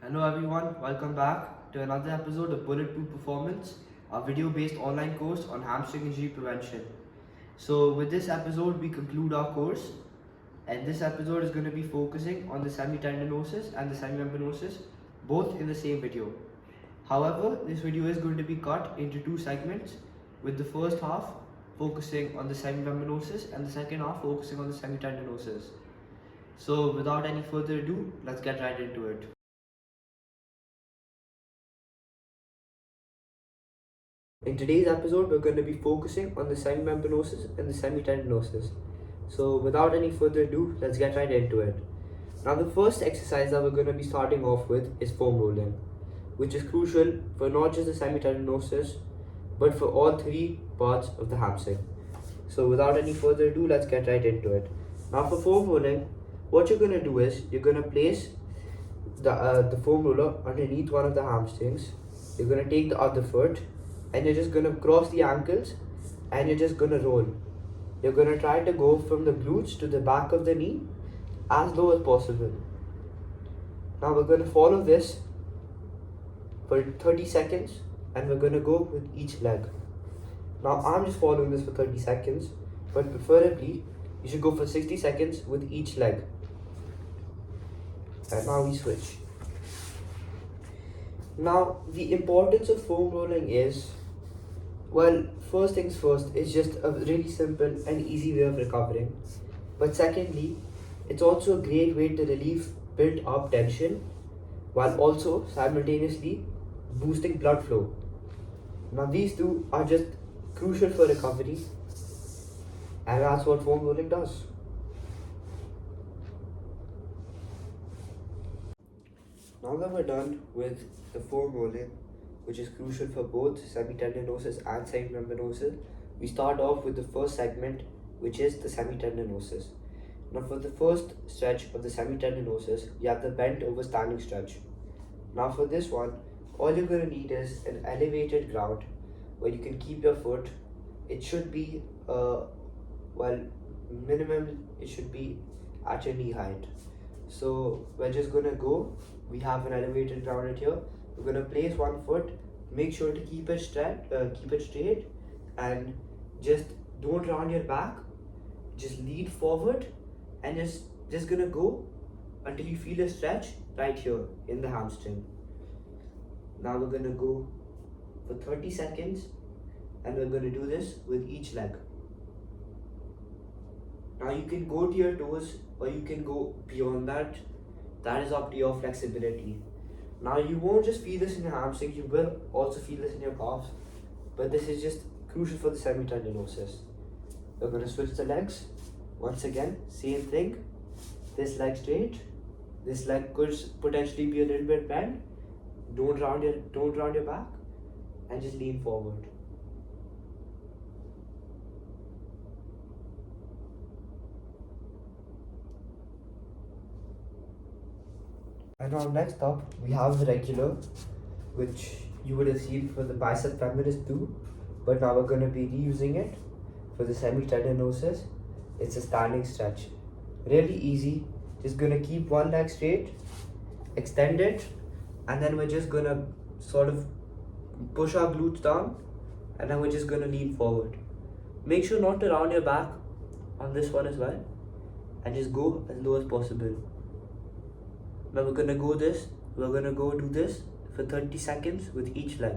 Hello everyone, welcome back to another episode of Bulletproof Performance, a video-based online course on hamstring injury prevention. So with this episode, we conclude our course, and this episode is going to be focusing on the semitendinosus and the semimembranosus, both in the same video. However, this video is going to be cut into two segments, with the first half focusing on the semimembranosus and the second half focusing on the semitendinosus. So without any further ado, let's get right into it. In today's episode, we're going to be focusing on the semimembranosus and the semitendinosus. So without any further ado, let's get right into it. Now the first exercise that we're going to be starting off with is foam rolling, which is crucial for not just the semitendinosus, but for all three parts of the hamstring. So without any further ado, let's get right into it. Now for foam rolling, what you're going to do is you're going to place the foam roller underneath one of the hamstrings. You're going to take the other foot and you're just going to cross the ankles and you're just going to roll. You're going to try to go from the glutes to the back of the knee as low as possible. Now we're going to follow this for 30 seconds and we're going to go with each leg. Now I'm just following this for 30 seconds, but preferably you should go for 60 seconds with each leg. And now we switch. Now the importance of foam rolling is, well, first things first, it's just a really simple and easy way of recovering. But secondly, it's also a great way to relieve built up tension while also simultaneously boosting blood flow. Now these two are just crucial for recovery, and that's what foam rolling does. Now that we're done with the foam rolling, which is crucial for both semitendinosus and semimembranosus, we start off with the first segment, which is the semitendinosus. Now for the first stretch of the semitendinosus, you have the bent over standing stretch. Now for this one, all you're going to need is an elevated ground where you can keep your foot. It should be, minimum, it should be at your knee height. So we're just going to go, we have an elevated ground right here. We're going to place one foot, make sure to keep it straight, and just don't round your back. Just lean forward and just gonna go until you feel a stretch right here in the hamstring. Now we're gonna go for 30 seconds and we're gonna do this with each leg. Now you can go to your toes or you can go beyond that. That is up to your flexibility. Now you won't just feel this in your hamstrings, you will also feel this in your calves, but this is just crucial for the semitendinosus. We're going to switch the legs. Once again, same thing. This leg straight. This leg could potentially be a little bit bent. Don't round your back, and just lean forward. And now next up, we have the regular, which you would have seen for the bicep femoris too, but now we're going to be reusing it for the semitendinosus. It's a standing stretch. Really easy. Just going to keep one leg straight, extend it, and then we're just going to sort of push our glutes down, and then we're just going to lean forward. Make sure not to round your back on this one as well, and just go as low as possible. Now we're going to go do this for 30 seconds with each leg.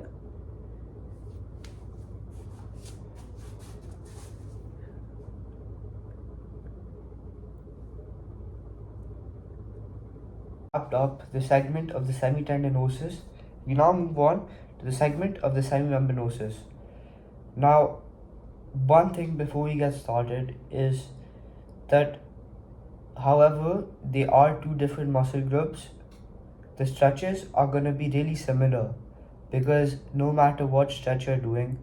Wrapped up the segment of the semitendinosus, we now move on to the segment of the semimembranosus. Now, one thing before we get started is that, however, they are two different muscle groups, the stretches are going to be really similar because no matter what stretch you're doing,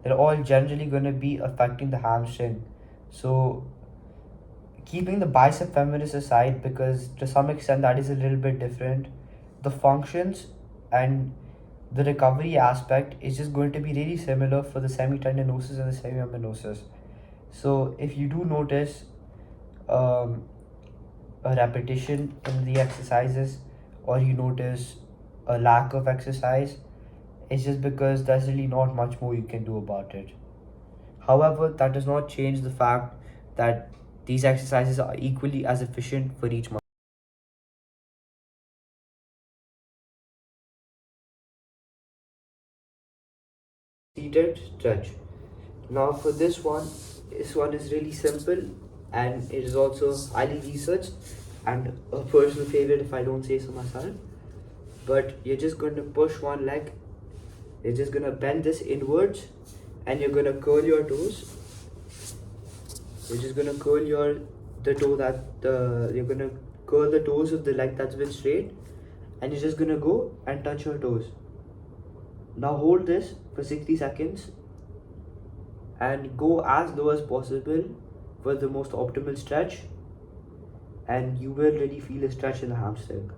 they're all generally going to be affecting the hamstring. So keeping the bicep femoris aside, because to some extent that is a little bit different, the functions and the recovery aspect is just going to be really similar for the semitendinosus and the semimembranosus. So if you do notice a repetition in the exercises, or you notice a lack of exercise, it's just because there's really not much more you can do about it. However, that does not change the fact that these exercises are equally as efficient for each muscle. Seated stretch. Now for this one is really simple and it is also highly researched and a personal favorite if I don't say so myself. But you're just going to push one leg, you're just going to bend this inwards and you're going to curl your toes. You're just going to curl the toe you're going to curl the toes of the leg that's been straight and you're just going to go and touch your toes. Now hold this for 60 seconds and go as low as possible for the most optimal stretch, and you will really feel a stretch in the hamstring.